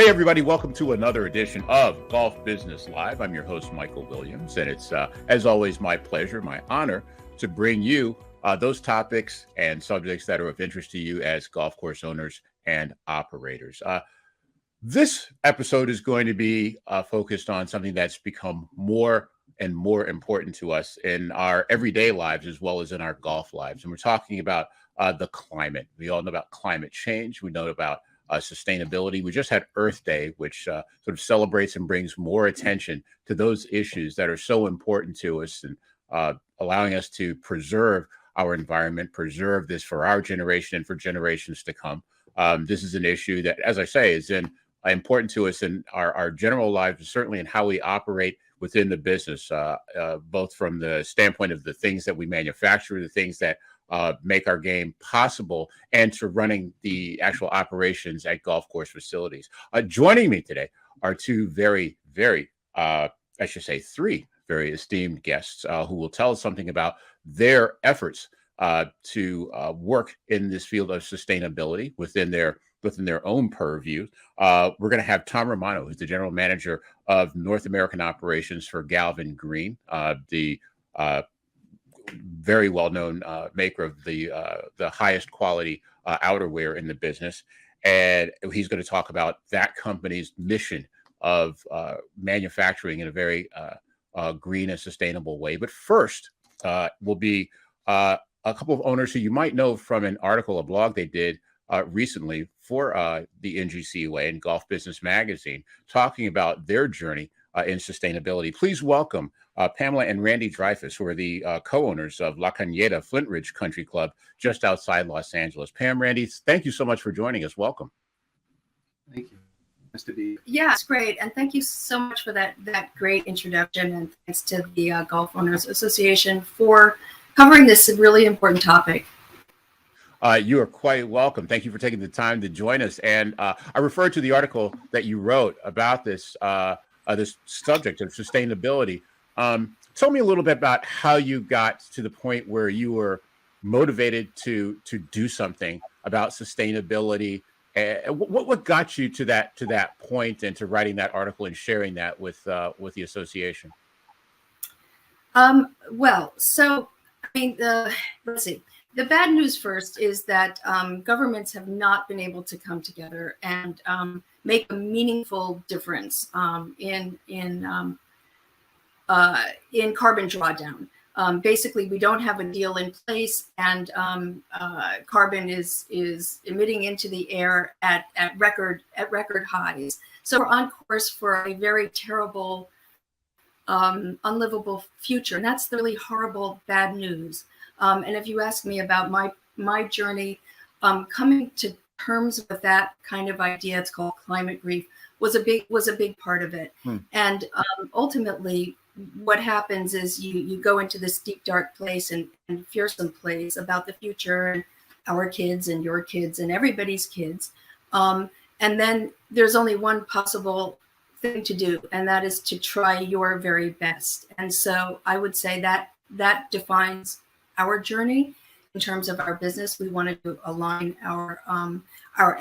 Hey, everybody. Welcome to another edition of Golf Business Live. I'm your host, Michael Williams, and it's, as always, my pleasure, my honor to bring you those topics and subjects that are of interest to you as golf course owners and operators. This episode is going to be focused on something that's become more and more important to us in our everyday lives as well as in our golf lives. And we're talking about the climate. We all know about climate change. We know about sustainability. We just had Earth Day, which sort of celebrates and brings more attention to those issues that are so important to us and allowing us to preserve our environment, preserve this for our generation and for generations to come. This is an issue that, as I say, is important to us in our general lives, certainly in how we operate within the business, both from the standpoint of the things that we manufacture, the things that make our game possible, and to running the actual operations at golf course facilities. Joining me today are two three very esteemed guests who will tell us something about their efforts to work in this field of sustainability within their own purview. We're going to have Tom Romano, who's the general manager of North American operations for Galvin Green, the very well-known maker of the highest quality outerwear in the business. And he's going to talk about that company's mission of manufacturing in a very green and sustainable way. But first will be a couple of owners who you might know from an article, a blog they did recently for the NGCOA and Golf Business Magazine, talking about their journey in sustainability. Please welcome Pamela and Randy Dreyfuss, who are the co-owners of Cañada Flintridge Country Club just outside Los Angeles. Pam, Randy, thank you so much for joining us. Welcome. Thank you. Nice to be here. Yeah, it's great. And thank you so much for that great introduction. And thanks to the Golf Owners Association for covering this really important topic. You are quite welcome. Thank you for taking the time to join us. And I referred to the article that you wrote about this this subject of sustainability. Tell me a little bit about how you got to the point where you were motivated to do something about sustainability. What got you to that point and to writing that article and sharing that with the association? Well, so I mean, let's see. The bad news first is that governments have not been able to come together and make a meaningful difference in carbon drawdown. Basically, we don't have a deal in place, and carbon is emitting into the air at record highs. So we're on course for a very terrible, unlivable future, and that's the really horrible bad news. And if you ask me about my journey, coming to terms with that kind of idea, it's called climate grief, was a big part of it. And ultimately, what happens is you go into this deep, dark place and fearsome place about the future and our kids and your kids and everybody's kids. And then there's only one possible thing to do, and that is to try your very best. And so I would say that defines our journey in terms of our business. We wanted to align our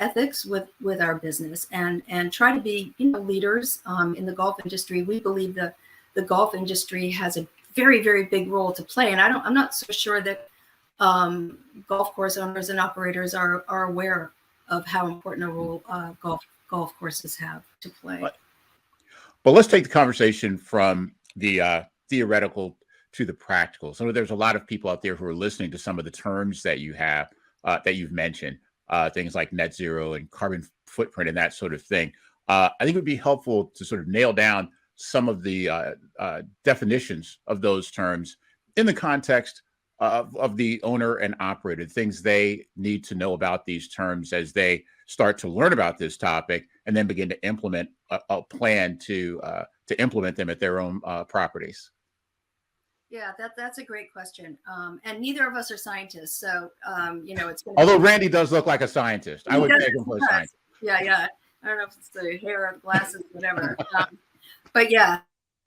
ethics with our business and try to be leaders in the golf industry. We believe that the golf industry has a very, very big role to play, and I'm not so sure that golf course owners and operators are aware of how important a role golf courses have to play. But let's take the conversation from the theoretical to the practical. So there's a lot of people out there who are listening to some of the terms that you have, that you've mentioned, things like net zero and carbon footprint and that sort of thing. I think it would be helpful to sort of nail down some of the definitions of those terms in the context of the owner and operator, things they need to know about these terms as they start to learn about this topic and then begin to implement a plan to implement them at their own properties. Yeah, that's a great question. And neither of us are scientists. So, it's going to Although Randy does look like a scientist. I would take him for a scientist. Yeah. I don't know if it's the hair or the glasses, whatever. But yeah,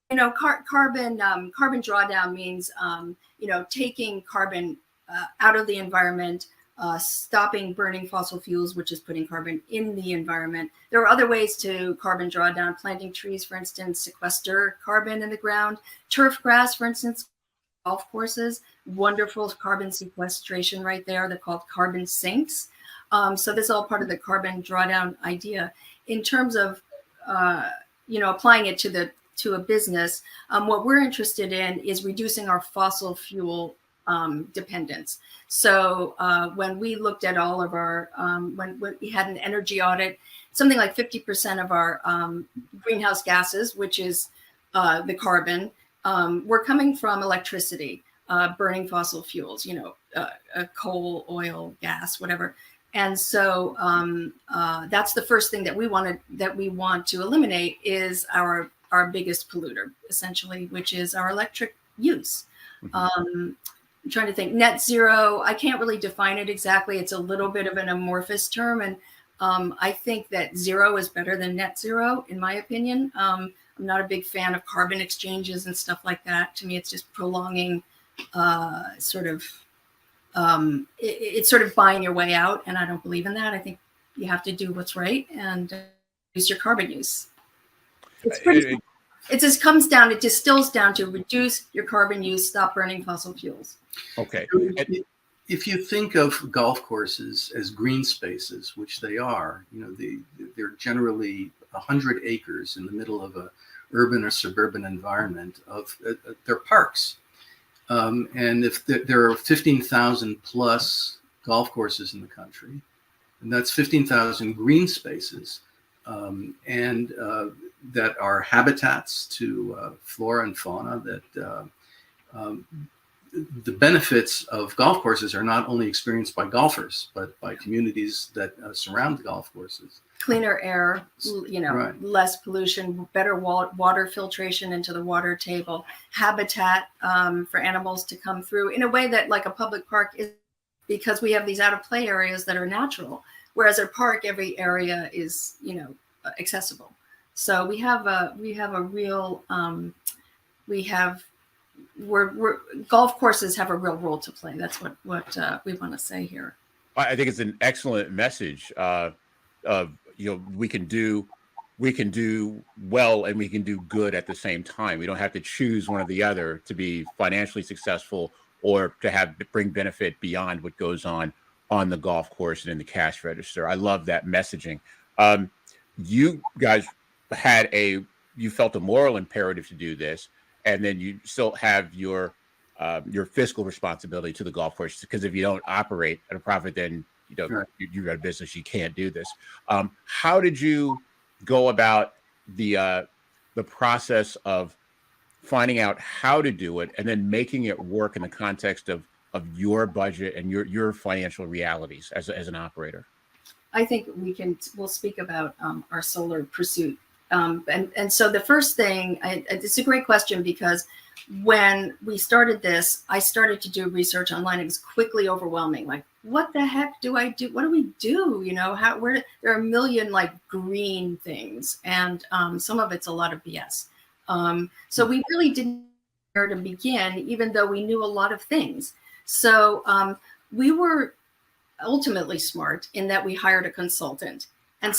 carbon drawdown means, taking carbon out of the environment stopping burning fossil fuels, which is putting carbon in the environment. There are other ways to carbon draw down. Planting trees, for instance, sequester carbon in the ground. Turf grass, for instance, golf courses, wonderful carbon sequestration right there. They're called carbon sinks. So this is all part of the carbon drawdown idea. In terms of applying it to a business, what we're interested in is reducing our fossil fuel dependence. So when we looked at all of our, when we had an energy audit, something like 50% of our greenhouse gases, which is the carbon, were coming from electricity, burning fossil fuels, coal, oil, gas, whatever. And so that's the first thing that we want to eliminate is our biggest polluter, essentially, which is our electric use. Mm-hmm. I'm trying to think. Net zero, I can't really define it exactly. It's a little bit of an amorphous term. And I think that zero is better than net zero, in my opinion. I'm not a big fan of carbon exchanges and stuff like that. To me, it's just prolonging it's sort of buying your way out. And I don't believe in that. I think you have to do what's right and reduce your carbon use. It's pretty, it just comes down, it distills down to reduce your carbon use, stop burning fossil fuels. Okay. If you think of golf courses as green spaces, which they are, they're generally 100 acres in the middle of a urban or suburban environment they're parks. And if there are 15,000 plus golf courses in the country, and that's 15,000 green spaces, and that are habitats to flora and fauna that the benefits of golf courses are not only experienced by golfers, but by communities that surround the golf courses. Cleaner air, Right. Less pollution, better water filtration into the water table, habitat for animals to come through in a way that like a public park is, because we have these out of play areas that are natural, whereas a park, every area is, accessible. So we have a real, golf courses have a real role to play. That's what we want to say here. I think it's an excellent message of, we can do well and we can do good at the same time. We don't have to choose one or the other to be financially successful or to bring benefit beyond what goes on the golf course and in the cash register. I love that messaging. You guys you felt a moral imperative to do this, and then you still have your fiscal responsibility to the golf course, because if you don't operate at a profit, then Right. you're a business, you can't do this. How did you go about the process of finding out how to do it and then making it work in the context of your budget and your financial realities as an operator? I think we'll speak about our solar pursuit. And so the first thing, it's a great question, because when we started this, I started to do research online. It was quickly overwhelming. Like, what the heck do I do? What do we do? There are a million like green things, and some of it's a lot of BS. So we really didn't know where to begin, even though we knew a lot of things. So we were ultimately smart in that we hired a consultant. And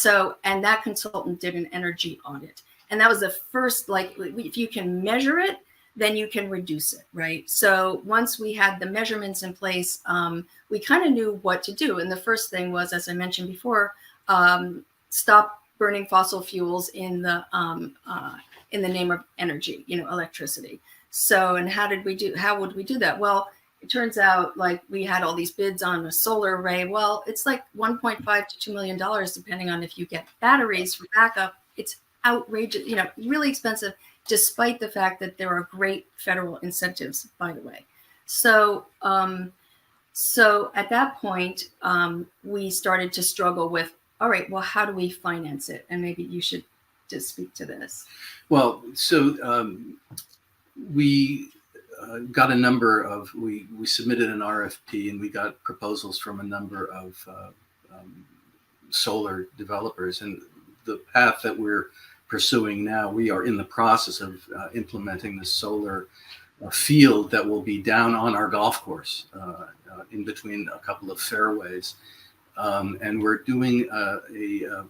that consultant did an energy audit. And that was the first, if you can measure it, then you can reduce it, right? So once we had the measurements in place, we kind of knew what to do. And the first thing was, as I mentioned before, stop burning fossil fuels in the name of energy, electricity. So, and how would we do that? Well, it turns out we had all these bids on a solar array. Well, it's like $1.5 to $2 million, depending on if you get batteries for backup. It's outrageous, really expensive, despite the fact that there are great federal incentives, by the way. So, so at that point, we started to struggle with, all right, well, how do we finance it? And maybe you should just speak to this. Well, so we got a number of, we submitted an RFP and we got proposals from a number of solar developers. And the path that we're pursuing now, we are in the process of implementing the solar field that will be down on our golf course, in between a couple of fairways. And we're doing a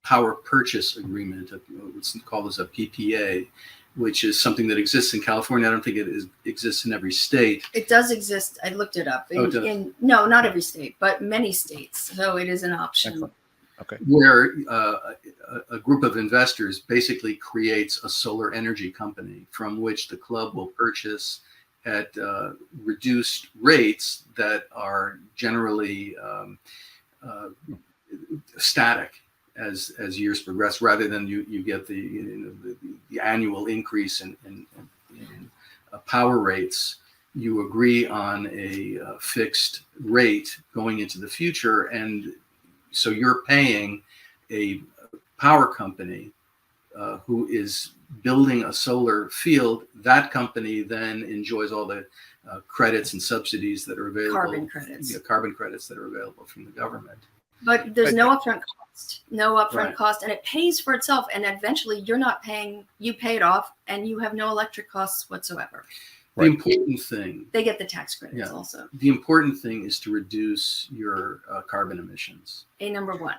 power purchase agreement, let's call this a PPA, which is something that exists in California. I don't think it exists in every state. It does exist. I looked it up. No, not every state, but many states. So it is an option. Excellent. Okay. Where a group of investors basically creates a solar energy company from which the club will purchase at reduced rates that are generally static as years progress, rather than you get the annual increase in power rates. You agree on a fixed rate going into the future, and so you're paying a power company who is building a solar field. That company then enjoys all the credits and subsidies that are available. Carbon credits. Yeah, carbon credits that are available from the government. But there's no upfront cost, and it pays for itself. And eventually you're not paying, you pay it off and you have no electric costs whatsoever. The important thing, they get the tax credits also. The important thing is to reduce your carbon emissions. Number one.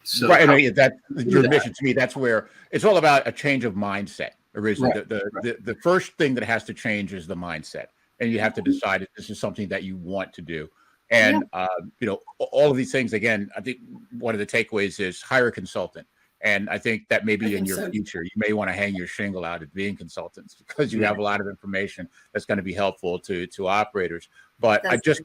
So right, your mission to me, that's where it's all about a change of mindset. Originally, the first thing that has to change is the mindset, and you have to decide if this is something that you want to do. And all of these things, again, I think one of the takeaways is hire a consultant. And I think that maybe in your future, you may want to hang your shingle out at being consultants, because you have a lot of information that's going to be helpful to operators. But I just,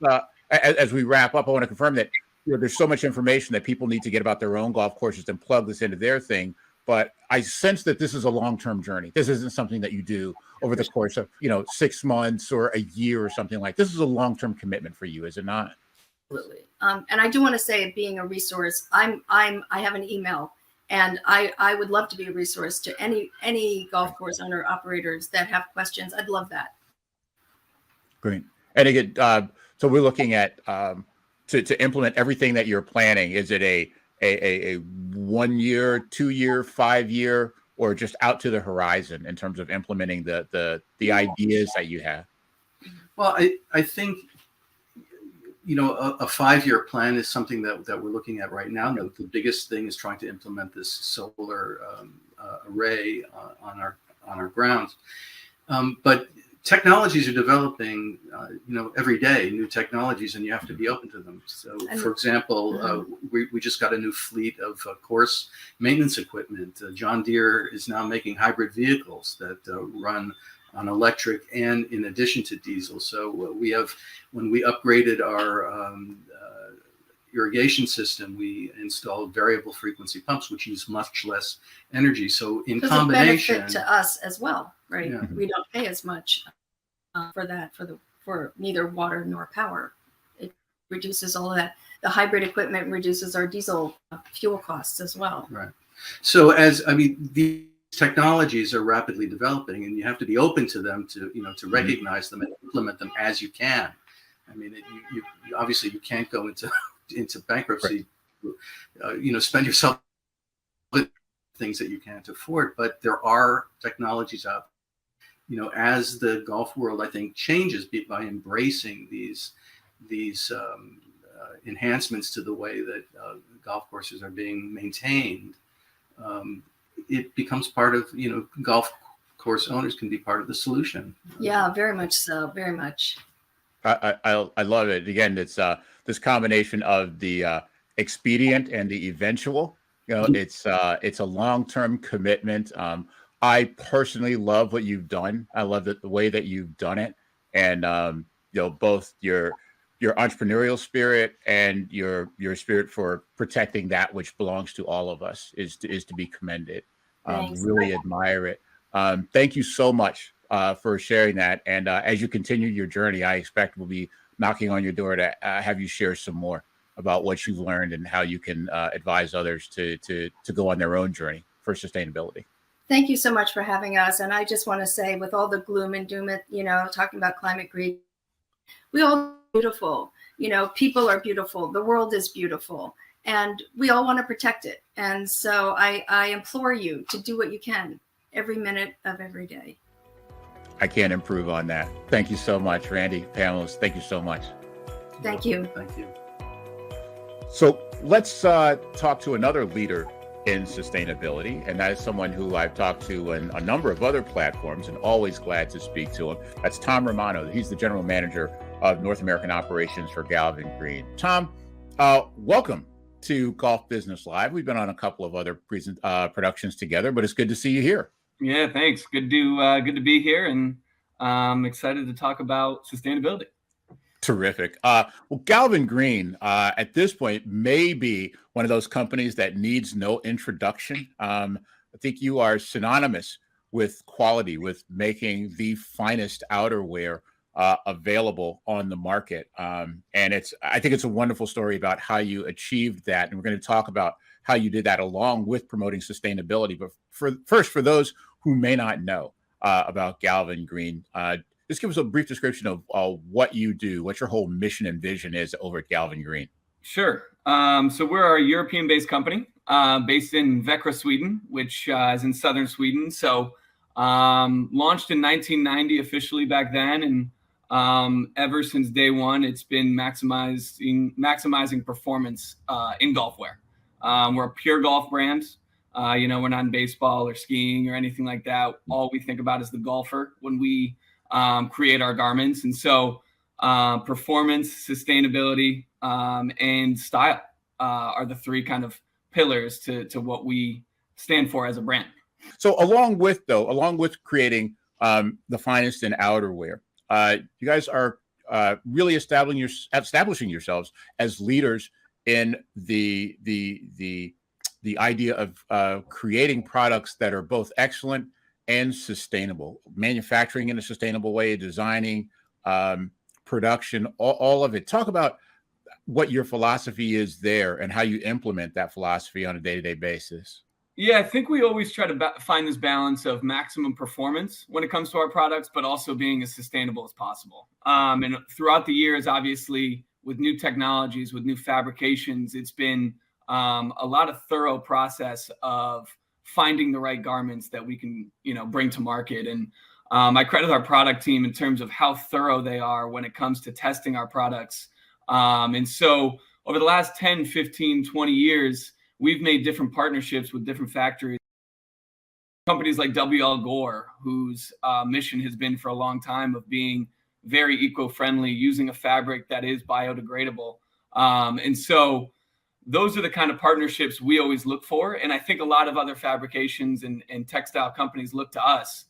as we wrap up, I want to confirm that there's so much information that people need to get about their own golf courses and plug this into their thing. But I sense that this is a long-term journey. This isn't something that you do over the course of 6 months or a year or something like. This is a long-term commitment for you, is it not? Absolutely. And I do want to say, being a resource, I have an email. And I would love to be a resource to any golf course owner operators that have questions. I'd love that. Great. And again, so we're looking at to implement everything that you're planning. Is it a 1 year, 2 year, 5 year, or just out to the horizon in terms of implementing the ideas that you have? Well, I think a 5-year plan is something that we're looking at right now. The biggest thing is trying to implement this solar array on our grounds. But technologies are developing, every day, new technologies, and you have to be open to them. So, for example, we just got a new fleet of course maintenance equipment. John Deere is now making hybrid vehicles that run on electric and in addition to diesel. So we have, when we upgraded our irrigation system, we installed variable frequency pumps, which use much less energy. So in combination, benefit to us as well, right? Yeah. We don't pay as much for neither water nor power. It reduces all of that. The hybrid equipment reduces our diesel fuel costs as well. Right. So these technologies are rapidly developing, and you have to be open to them to recognize them and implement them as you can. I mean, you obviously you can't go into bankruptcy, spend yourself with things that you can't afford. But there are technologies out there. As the golf world, I think, changes by embracing these enhancements to the way that golf courses are being maintained. It becomes part of, golf course owners can be part of the solution. Yeah, very much so. Very much. I love it. Again, it's this combination of the expedient and the eventual. It's a long-term commitment. I personally love what you've done. I love the way that you've done it, and both your entrepreneurial spirit and your spirit for protecting that which belongs to all of us is to be commended. Really admire it. Thank you so much for sharing that. And as you continue your journey, I expect we'll be knocking on your door to have you share some more about what you've learned and how you can advise others to go on their own journey for sustainability. Thank you so much for having us. And I just want to say, with all the gloom and doom, talking about climate grief, we all are beautiful. People are beautiful. The world is beautiful. And we all want to protect it. And so I implore you to do what you can every minute of every day. I can't improve on that. Thank you so much, Randy, Pamela. Thank you so much. Thank you. Thank you. So let's talk to another leader in sustainability, and that is someone who I've talked to on a number of other platforms and always glad to speak to him. That's Tom Romano. He's the general manager of North American operations for Galvin Green. Tom, welcome to Golf Business Live. We've been on a couple of other productions together, but it's good to see you here. Yeah, thanks. Good to be here, and I'm excited to talk about sustainability. Terrific. Well, Galvin Green, at this point, may be one of those companies that needs no introduction. I think you are synonymous with quality, with making the finest outerwear available on the market. And I think it's a wonderful story about how you achieved that. And we're going to talk about how you did that along with promoting sustainability. But for those who may not know about Galvin Green, just give us a brief description of what you do, what your whole mission and vision is over at Galvin Green. Sure. So we're a European-based company based in Växjö, Sweden, which is in southern Sweden. So launched in 1990 officially back then, and ever since day one, it's been maximizing performance in golf wear. We're a pure golf brand. We're not in baseball or skiing or anything like that. All we think about is the golfer when we create our garments. And so performance, sustainability, and style are the three kind of pillars to what we stand for as a brand. So along with creating the finest in outerwear, you guys are really establishing yourselves as leaders in the idea of creating products that are both excellent and sustainable, manufacturing in a sustainable way, designing, production, all of it. Talk about what your philosophy is there and how you implement that philosophy on a day-to-day basis. Yeah, I think we always try to find this balance of maximum performance when it comes to our products, but also being as sustainable as possible. And throughout the years, obviously, with new technologies, with new fabrications, it's been a lot of thorough process of finding the right garments that we can, bring to market. And I credit our product team in terms of how thorough they are when it comes to testing our products. And so over the last 10, 15, 20 years, we've made different partnerships with different factories. Companies like 𝙬𝙑, whose mission has been for a long time of being very eco-friendly, using a fabric that is biodegradable. And so those are the kind of partnerships we always look for. And I think a lot of other fabrications and textile companies look to us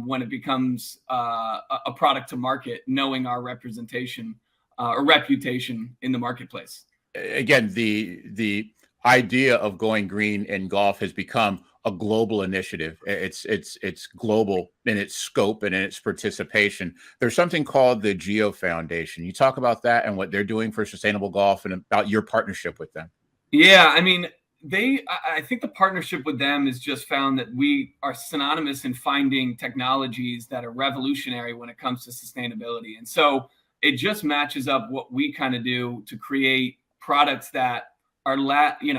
when it becomes a product to market, knowing our representation or reputation in the marketplace. Again, the idea of going green in golf has become a global initiative. It's global in its scope and in its participation. There's something called the 𝙬𝙑𝙝 Foundation. You talk about that and what they're doing for sustainable golf and about your partnership with them. Yeah, I mean, I think the partnership with them has just found that we are synonymous in finding technologies that are revolutionary when it comes to sustainability. And so it just matches up what we kind of do to create products that are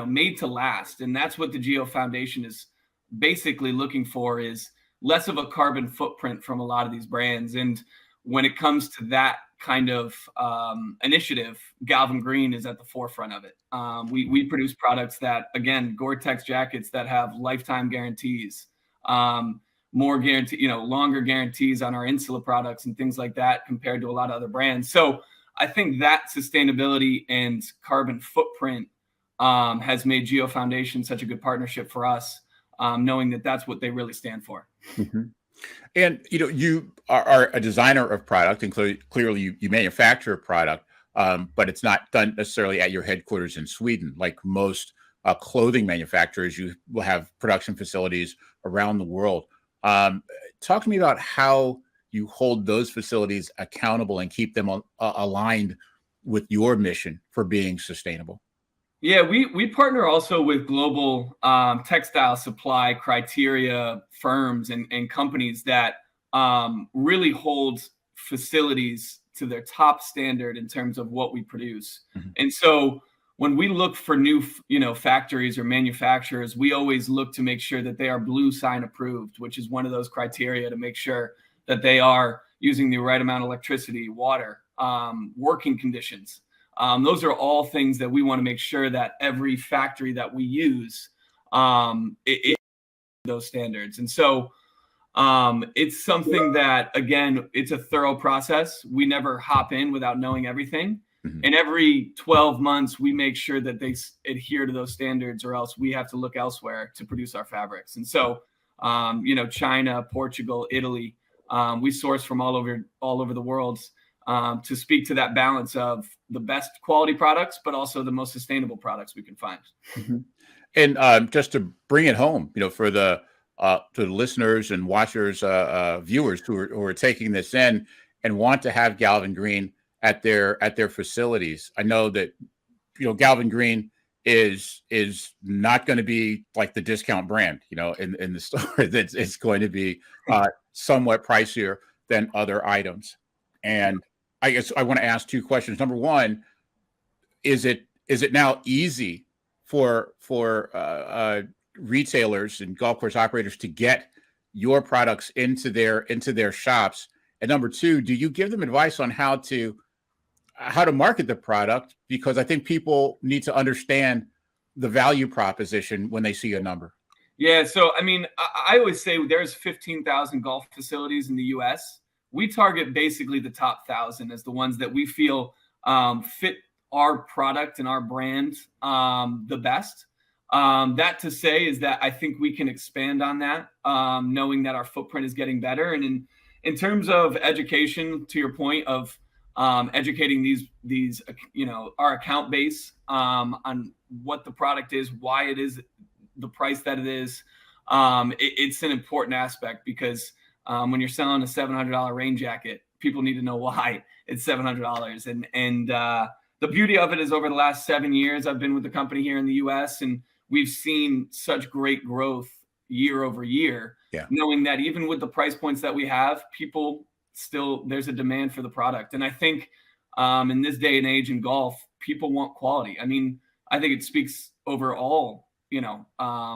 made to last. And that's what the 𝙬𝙑𝙝 Foundation is basically looking for, is less of a carbon footprint from a lot of these brands. And when it comes to that kind of initiative, Galvin Green is at the forefront of it. We produce products that, again, Gore-Tex jackets that have lifetime guarantees, more guarantee, longer guarantees on our Insula products and things like that compared to a lot of other brands. So I think that sustainability and carbon footprint has made 𝙬𝙑𝙝 Foundation such a good partnership for us, knowing that that's what they really stand for. Mm-hmm. And, you are a designer of product, and clearly you manufacture a product, but it's not done necessarily at your headquarters in Sweden. Like most clothing manufacturers, you will have production facilities around the world. Talk to me about how you hold those facilities accountable and keep them aligned with your mission for being sustainable. Yeah, we partner also with global textile supply criteria firms and companies that really hold facilities to their top standard in terms of what we produce. Mm-hmm. And so when we look for new, factories or manufacturers, we always look to make sure that they are Blue Sign approved, which is one of those criteria to make sure that they are using the right amount of electricity, water, working conditions. Those are all things that we want to make sure that every factory that we use it those standards. And so it's something that, again, it's a thorough process. We never hop in without knowing everything. Mm-hmm. And every 12 months, we make sure that they adhere to those standards, or else we have to look elsewhere to produce our fabrics. And so, China, Portugal, Italy, we source from all over the world to speak to that balance of the best quality products, but also the most sustainable products we can find. Mm-hmm. And just to bring it home, for the to the listeners and watchers, viewers who are taking this in and want to have Galvin Green at their facilities. I know that Galvin Green is not going to be like the discount brand, in the store. It's going to be somewhat pricier than other items. And I guess I want to ask two questions. Number one, is it now easy for retailers and golf course operators to get your products into their shops? And number two, do you give them advice on how to market the product? Because I think people need to understand the value proposition when they see a number. Yeah. So, I always say there's 15,000 golf facilities in the US. We target basically the top 1,000 as the ones that we feel fit our product and our brand the best. That to say is that I think we can expand on that, knowing that our footprint is getting better. And in terms of education, to your point of educating these our account base on what the product is, why it is the price that it is, it's an important aspect, because when you're selling a $700 rain jacket, people need to know why it's $700. And the beauty of it is, over the last 7 years, I've been with the company here in the US, and we've seen such great growth year over year, knowing that even with the price points that we have, there's a demand for the product. And I think in this day and age in golf, people want quality. I think it speaks over all,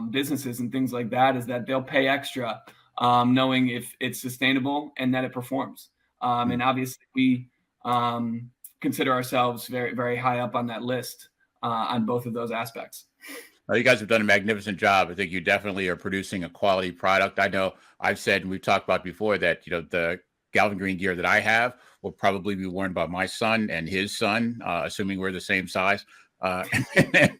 businesses and things like that, is that they'll pay extra knowing if it's sustainable and that it performs. And obviously we consider ourselves very, very high up on that list on both of those aspects. You guys have done a magnificent job. I think you definitely are producing a quality product. I know I've said, and we've talked about before, that the Galvin Green gear that I have will probably be worn by my son and his son, assuming we're the same size, and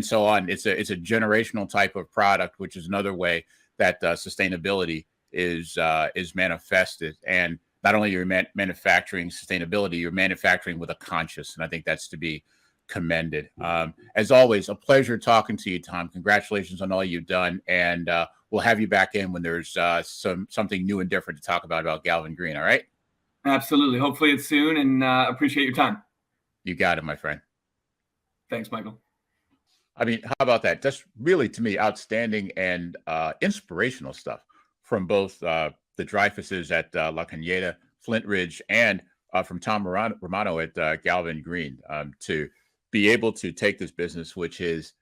so on. It's a generational type of product, which is another way that sustainability is manifested. And not only you're manufacturing sustainability, you're manufacturing with a conscience, and I think that's to be commended. As always, a pleasure talking to you, Tom. Congratulations on all you've done, and we'll have you back in when there's something new and different to talk about Galvin Green. All right? Absolutely. Hopefully it's soon, and appreciate your time. You got it, my friend. Thanks, Michael. How about that? That's really, to me, outstanding and inspirational stuff from both the Dreyfusses at Cañada Flintridge and from Tom Romano at Galvin Green, to be able to take this business, which is,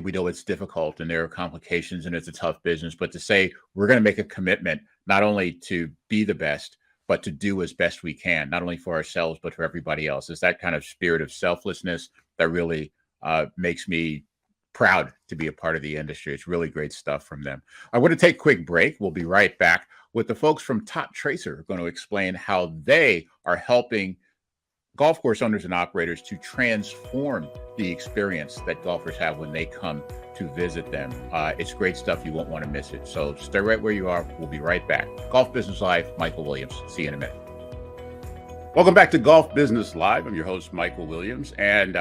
we know it's difficult and there are complications and it's a tough business, but to say we're going to make a commitment not only to be the best, but to do as best we can, not only for ourselves, but for everybody else. It's that kind of spirit of selflessness that really makes me proud to be a part of the industry. It's really great stuff from them. I want to take a quick break. We'll be right back with the folks from Toptracer, who are going to explain how they are helping golf course owners and operators to transform the experience that golfers have when they come to visit them. It's great stuff. You won't want to miss it. So stay right where you are. We'll be right back. Golf Business Live, Michael Williams. See you in a minute. Welcome back to Golf Business Live. I'm your host, Michael Williams, and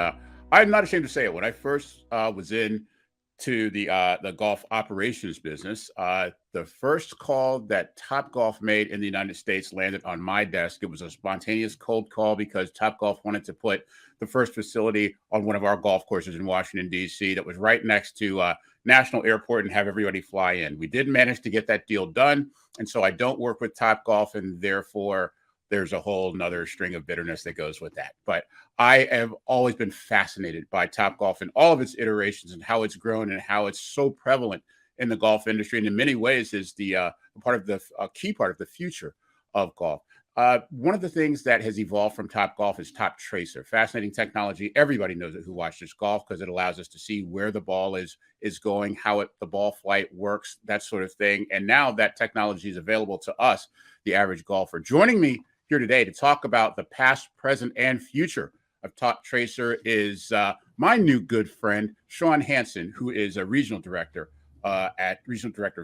I'm not ashamed to say it. When I first was into the golf operations business, the first call that Topgolf made in the United States landed on my desk. It was a spontaneous cold call because Topgolf wanted to put the first facility on one of our golf courses in Washington, D.C. that was right next to National Airport and have everybody fly in. We did manage to get that deal done, and so I don't work with Topgolf, and therefore there's a whole nother string of bitterness that goes with that. But I have always been fascinated by Topgolf and all of its iterations and how it's grown and how it's so prevalent in the golf industry, and in many ways is the part of the key part of the future of golf. One of the things that has evolved from Topgolf is Toptracer. Fascinating technology. Everybody knows it who watches golf, because it allows us to see where the ball is going, how the ball flight works, that sort of thing. And now that technology is available to us, the average golfer. Joining me here today to talk about the past, present, and future of Toptracer is my new good friend, Shaun Hansen, who is a regional director of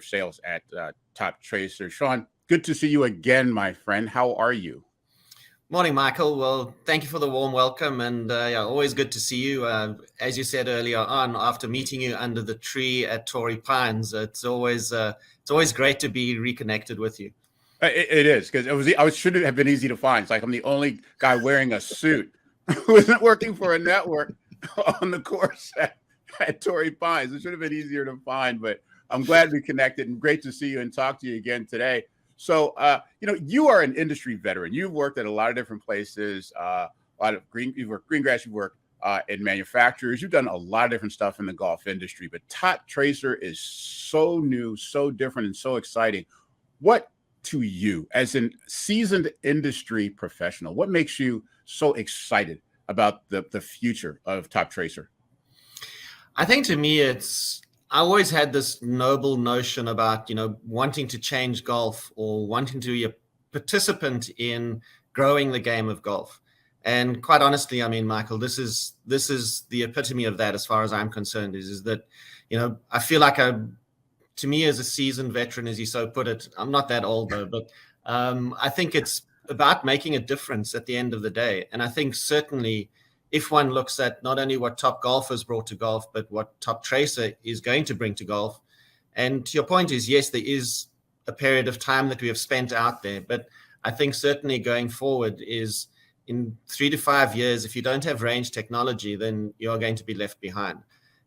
sales at Toptracer. Shaun, good to see you again, my friend. How are you? Morning, Michael. Well, thank you for the warm welcome, and yeah, always good to see you. As you said earlier on, after meeting you under the tree at Torrey Pines, it's always great to be reconnected with you. It is, because I should have been easy to find. It's like I'm the only guy wearing a suit who isn't working for a network on the course at Torrey Pines. It should have been easier to find, but I'm glad we connected, and great to see you and talk to you again today. So, you are an industry veteran. You've worked at a lot of different places, you've worked green grass, you've worked in manufacturers. You've done a lot of different stuff in the golf industry, but Toptracer is so new, so different, and so exciting. What, to you, as a seasoned industry professional, what makes you so excited about the future of Toptracer? I think to me, I always had this noble notion about, wanting to change golf or wanting to be a participant in growing the game of golf. And quite honestly, I mean, Michael, this is the epitome of that as far as I'm concerned, is that, I feel like to me, as a seasoned veteran, as you so put it, I'm not that old though, but I think it's about making a difference at the end of the day. And I think certainly if one looks at not only what Topgolf has brought to golf, but what Toptracer is going to bring to golf. And to your point is, yes, there is a period of time that we have spent out there, but I think certainly going forward is in 3 to 5 years, if you don't have range technology, then you're going to be left behind.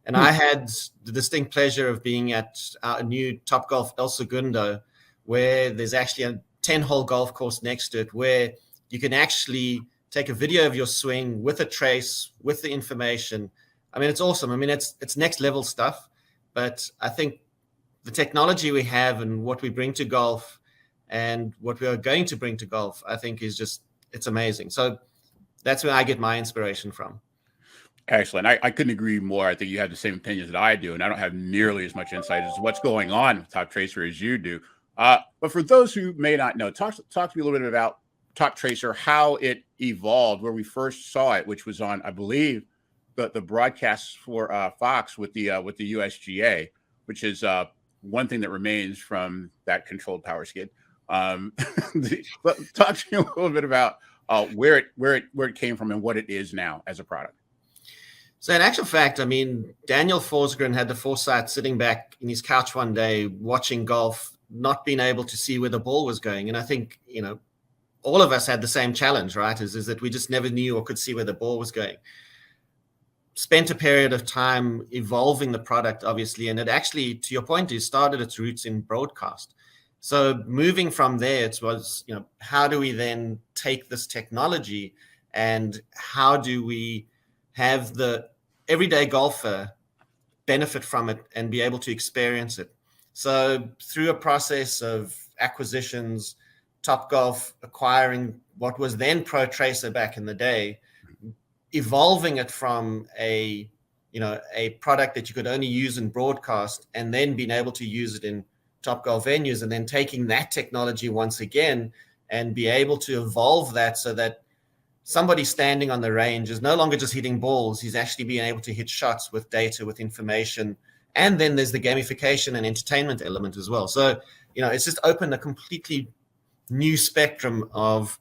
And I had the distinct pleasure of being at our new Topgolf 𝙬𝙤𝙀, where there's actually a 10-hole golf course next to it, where you can actually take a video of your swing with a trace, with the information. I mean, it's awesome. I mean, it's next level stuff, but I think the technology we have and what we bring to golf and what we are going to bring to golf, I think it's amazing. So that's where I get my inspiration from. Excellent. I couldn't agree more. I think you have the same opinions that I do, and I don't have nearly as much insight as what's going on with Toptracer as you do. But for those who may not know, talk to me a little bit about Toptracer, how it evolved, where we first saw it, which was on, I believe, the broadcasts for Fox with the USGA, which is one thing that remains from that controlled power skid. But talk to me a little bit about where it came from and what it is now as a product. So in actual fact, I mean, Daniel Forsgren had the foresight sitting back in his couch one day watching golf, not being able to see where the ball was going. And I think, all of us had the same challenge, right? Is that we just never knew or could see where the ball was going. Spent a period of time evolving the product, obviously, and it actually, to your point, started its roots in broadcast. So moving from there, it was, how do we then take this technology and how do we have the everyday golfer benefit from it and be able to experience it? So through a process of acquisitions, Topgolf acquiring what was then Toptracer back in the day, evolving it from a product that you could only use in broadcast and then being able to use it in Topgolf venues, and then taking that technology once again and be able to evolve that so that somebody standing on the range is no longer just hitting balls. He's actually being able to hit shots with data, with information. And then there's the gamification and entertainment element as well. So, it's just opened a completely new spectrum of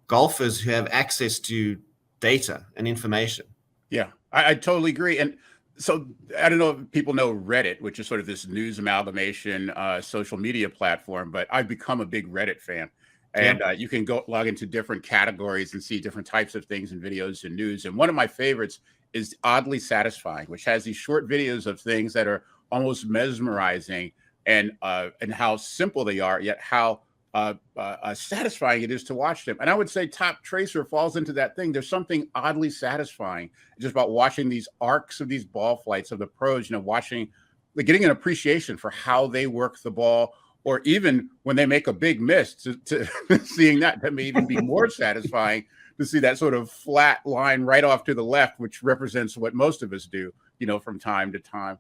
golfers who have access to data and information. Yeah, I totally agree. And so I don't know if people know Reddit, which is sort of this news amalgamation social media platform, but I've become a big Reddit fan. And you can go log into different categories and see different types of things and videos and news. And one of my favorites is Oddly Satisfying, which has these short videos of things that are almost mesmerizing, and how simple they are, yet how satisfying it is to watch them. And I would say Toptracer falls into that thing. There's something oddly satisfying just about watching these arcs of these ball flights of the pros, watching getting an appreciation for how they work the ball, or even when they make a big miss, to seeing that may even be more satisfying to see that sort of flat line right off to the left, which represents what most of us do, from time to time.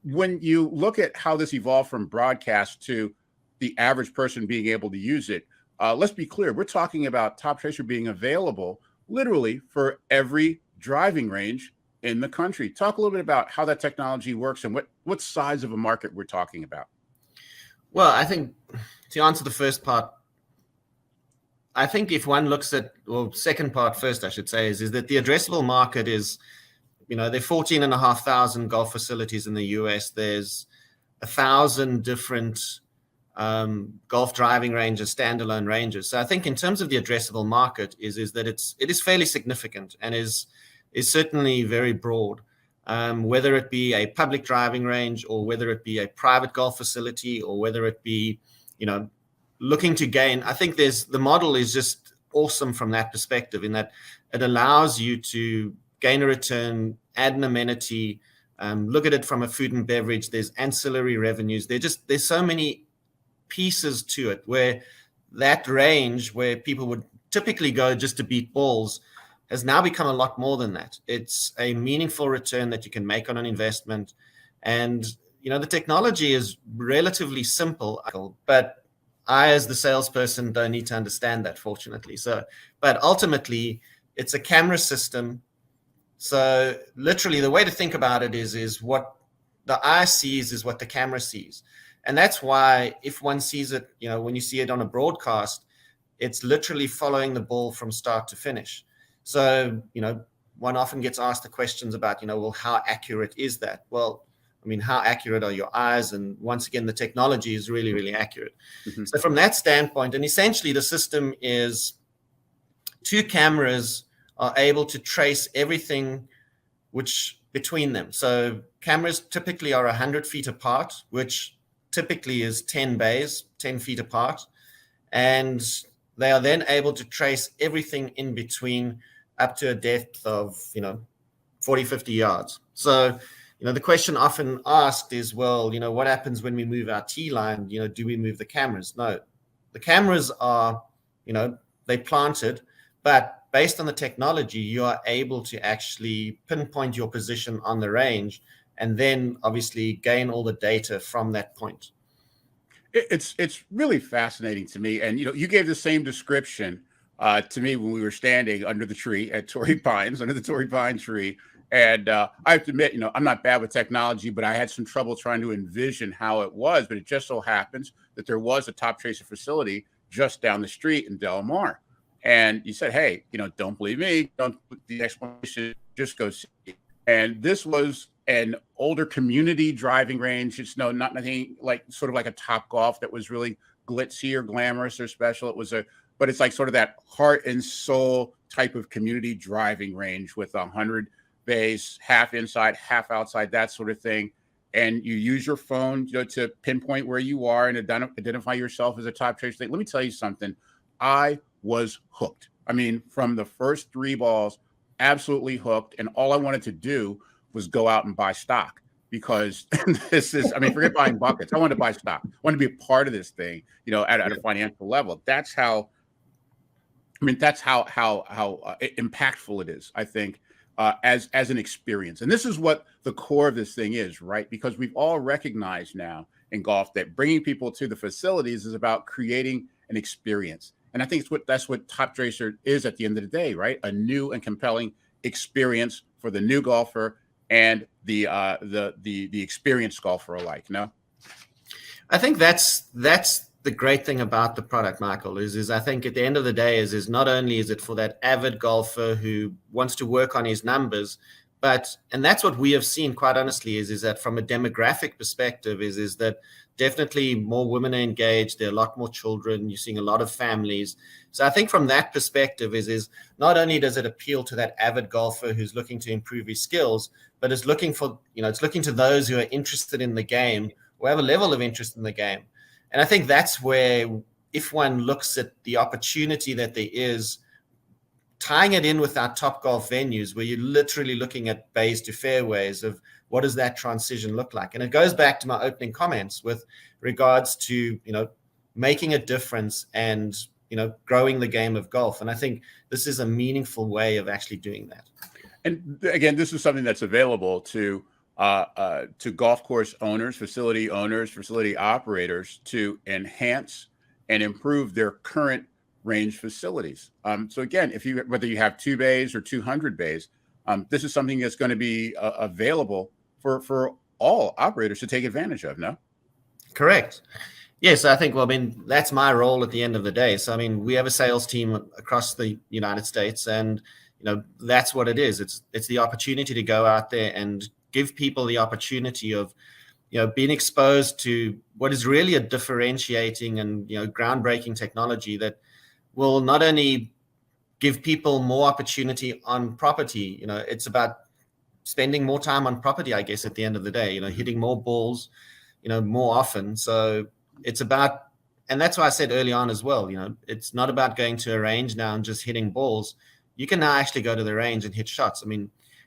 When you look at how this evolved from broadcast to the average person being able to use it, let's be clear, we're talking about Toptracer being available literally for every driving range in the country. Talk a little bit about how that technology works and what size of a market we're talking about. Well, I think to answer the first part, I think if one looks at, well, second part first, I should say, is that the addressable market is, there are 14,500 golf facilities in the US. There's 1,000 different golf driving ranges, standalone ranges. So I think in terms of the addressable market is that it is fairly significant and is certainly very broad. Whether it be a public driving range, or whether it be a private golf facility, or whether it be, looking to gain, I think the model is just awesome from that perspective, in that it allows you to gain a return, add an amenity, look at it from a food and beverage. There's ancillary revenues. There's so many pieces to it, where that range where people would typically go just to beat balls has now become a lot more than that. It's a meaningful return that you can make on an investment. And, the technology is relatively simple, but I, as the salesperson, don't need to understand that, fortunately. But ultimately, it's a camera system. So literally, the way to think about it is what the eye sees is what the camera sees. And that's why if one sees it, when you see it on a broadcast, it's literally following the ball from start to finish. So, one often gets asked the questions about, well, how accurate is that? Well, how accurate are your eyes? And once again, the technology is really, really accurate. Mm-hmm. So from that standpoint, and essentially the system is 2 cameras are able to trace everything which between them. So cameras typically are 100 feet apart, which typically is 10 bays, 10 feet apart. And they are then able to trace everything in between up to a depth of, 40, 50 yards. So, the question often asked is, well, what happens when we move our tee line? Do we move the cameras? No, the cameras are, they planted, but based on the technology, you are able to actually pinpoint your position on the range and then obviously gain all the data from that point. It's really fascinating to me. And, you gave the same description to me when we were standing under the tree at Torrey Pines, under the Torrey Pine tree. And I have to admit, I'm not bad with technology, but I had some trouble trying to envision how it was. But it just so happens that there was a Toptracer facility just down the street in Del Mar. And you said, hey, don't believe me. Don't put the explanation, just go see. And this was an older community driving range. It's not anything like sort of like a Top Golf that was really glitzy or glamorous or special. But it's like sort of that heart and soul type of community driving range with 100 bays, half inside, half outside, that sort of thing. And you use your phone to pinpoint where you are and identify yourself as a Toptracer. Let me tell you something. I was hooked. From the first 3 balls, absolutely hooked. And all I wanted to do was go out and buy stock, because this is, forget buying buckets. I wanted to buy stock. I wanted to be a part of this thing, at a financial level. That's how impactful it is, I think, as an experience. And this is what the core of this thing is, right? Because we've all recognized now in golf that bringing people to the facilities is about creating an experience. And I think that's what Toptracer is at the end of the day, right? A new and compelling experience for the new golfer and the experienced golfer alike. No, I think that's the great thing about the product, Michael, is I think at the end of the day is not only is it for that avid golfer who wants to work on his numbers, and that's what we have seen, quite honestly, is that from a demographic perspective is that definitely more women are engaged. There are a lot more children. You're seeing a lot of families. So I think from that perspective is not only does it appeal to that avid golfer who's looking to improve his skills, but it's looking to those who are interested in the game or have a level of interest in the game. And I think that's where, if one looks at the opportunity that there is tying it in with our top golf venues, where you're literally looking at bays to fairways of what does that transition look like. And it goes back to my opening comments with regards to, making a difference and, growing the game of golf. And I think this is a meaningful way of actually doing that. And again, this is something that's available to golf course owners, facility operators to enhance and improve their current range facilities. So again, whether you have 2 bays or 200 bays, this is something that's going to be available for all operators to take advantage of. No? Correct. Yes, I think, that's my role at the end of the day. So, we have a sales team across the United States, and, that's what it is. It's the opportunity to go out there and give people the opportunity of, being exposed to what is really a differentiating and, groundbreaking technology that will not only give people more opportunity on property, it's about spending more time on property, I guess, at the end of the day, hitting more balls, more often. So it's about, and that's why I said early on as well, it's not about going to a range now and just hitting balls. You can now actually go to the range and hit shots.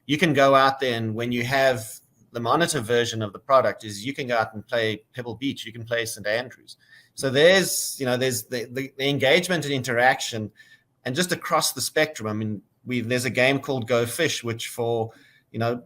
You can go out there, and when you have the monitor version of the product, is you can go out and play Pebble Beach, you can play St. Andrews. So there's the engagement and interaction, and just across the spectrum. There's a game called Go Fish, which for, the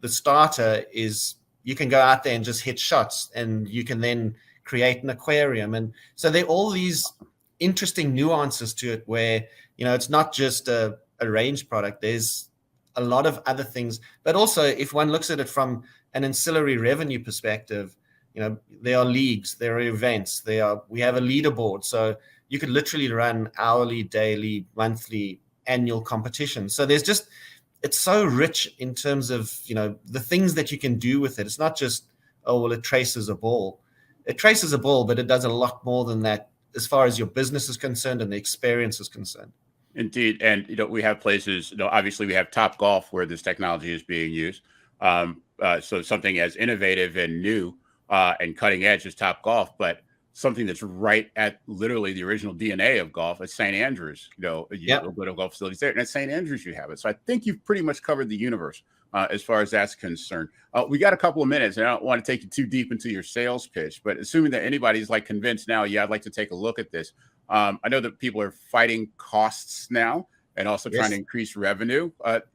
starter is you can go out there and just hit shots, and you can then create an aquarium. And so there are all these interesting nuances to it where, it's not just a range product. There's a lot of other things, but also if one looks at it from an ancillary revenue perspective, there are leagues, there are events, we have a leaderboard. So you could literally run hourly, daily, monthly, annual competitions. So it's so rich in terms of, the things that you can do with it. It's not just, it traces a ball. It traces a ball, but it does a lot more than that as far as your business is concerned and the experience is concerned. Indeed. And, we have places, obviously we have Top Golf where this technology is being used. So something as innovative and new and cutting edge as Top Golf, but something that's right at literally the original DNA of golf at St. Andrews. You go to golf facilities there, and at St. Andrews you have it. So I think you've pretty much covered the universe as far as that's concerned. We got a couple of minutes, and I don't want to take you too deep into your sales pitch, but assuming that anybody's convinced now, I'd like to take a look at this. I know that people are fighting costs now and also trying to increase revenue. But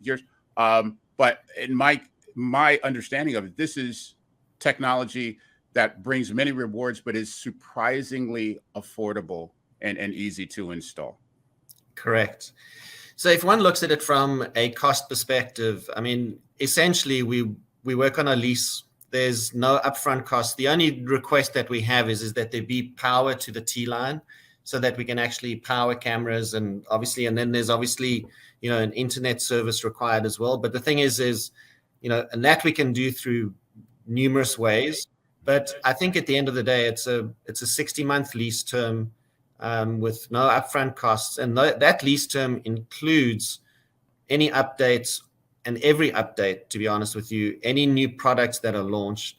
in my understanding of it, this is technology that brings many rewards, but is surprisingly affordable and easy to install. Correct. So if one looks at it from a cost perspective, essentially we work on a lease. There's no upfront cost. The only request that we have is that there be power to the T line, so that we can actually power cameras, and then there's obviously, an internet service required as well. But the thing is, and that we can do through numerous ways. But I think at the end of the day, it's a 60-month lease term with no upfront costs. And that lease term includes any updates, and every update, to be honest with you, any new products that are launched.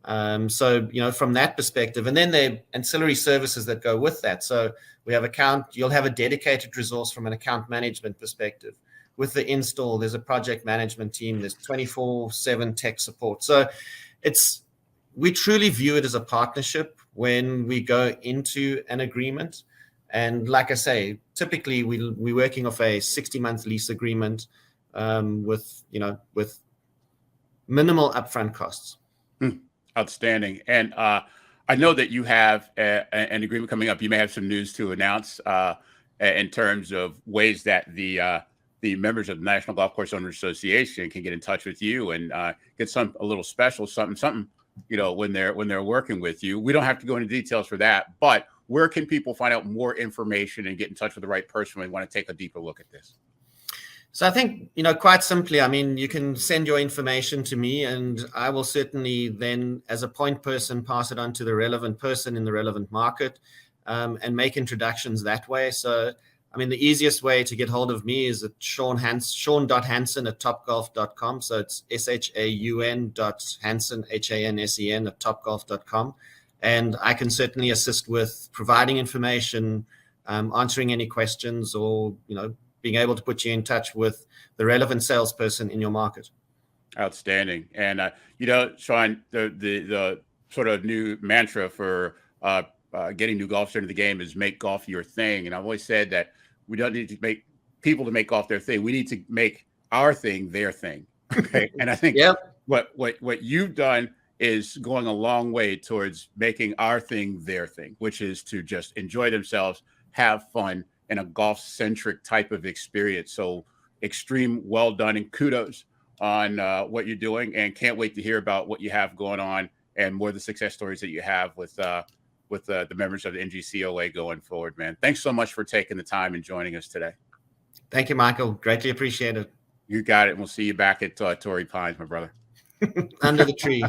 So, from that perspective, and then there are ancillary services that go with that. So we have you'll have a dedicated resource from an account management perspective. With the install, there's a project management team, there's 24/7 tech support. So we truly view it as a partnership when we go into an agreement. And like I say, typically we're working off a 60-month lease agreement with minimal upfront costs. Outstanding. And I know that you have an agreement coming up. You may have some news to announce in terms of ways that the members of the National Golf Course Owners Association can get in touch with you and get a little special something, when they're working with you. We don't have to go into details for that, but where can people find out more information and get in touch with the right person when they want to take a deeper look at this? So I think, quite simply, you can send your information to me, and I will certainly then, as a point person, pass it on to the relevant person in the relevant market and make introductions that way. So, the easiest way to get hold of me is at shaun.hansen@topgolf.com. So it's shaun.hansen, HANSEN @topgolf.com. And I can certainly assist with providing information, answering any questions, or, being able to put you in touch with the relevant salesperson in your market. Outstanding. And Shaun, the sort of new mantra for getting new golfers into the game is make golf your thing. And I've always said that we don't need to make people to make golf their thing. We need to make our thing their thing. Okay. And I think what you've done is going a long way towards making our thing their thing, which is to just enjoy themselves, have fun, in a golf-centric type of experience. So extreme well done, and kudos on what you're doing, and can't wait to hear about what you have going on and more of the success stories that you have with the members of the NGCOA going forward, man. Thanks so much for taking the time and joining us today. Thank you, Michael. Greatly appreciate it. You got it. And we'll see you back at Torrey Pines, my brother. Under the tree.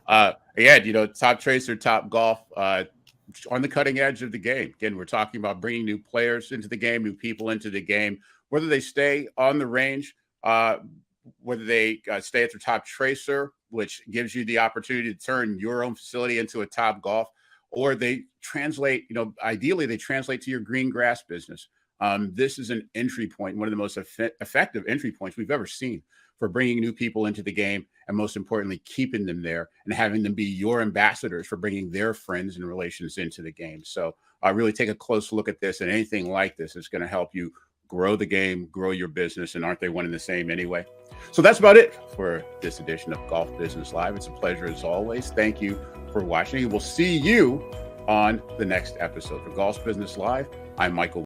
Toptracer, Top Golf, on the cutting edge of the game. Again, we're talking about bringing new players into the game, new people into the game, whether they stay on the range, whether they stay at their Toptracer, which gives you the opportunity to turn your own facility into a Top Golf, or they translate, ideally they translate to your green grass business. This is an entry point, one of the most effective entry points we've ever seen for bringing new people into the game, and most importantly, keeping them there and having them be your ambassadors for bringing their friends and relations into the game. So really take a close look at this, and anything like this is going to help you grow the game, grow your business, and aren't they one and the same anyway? So that's about it for this edition of Golf Business Live. It's a pleasure as always. Thank you for watching. We'll see you on the next episode. For Golf Business Live, I'm Michael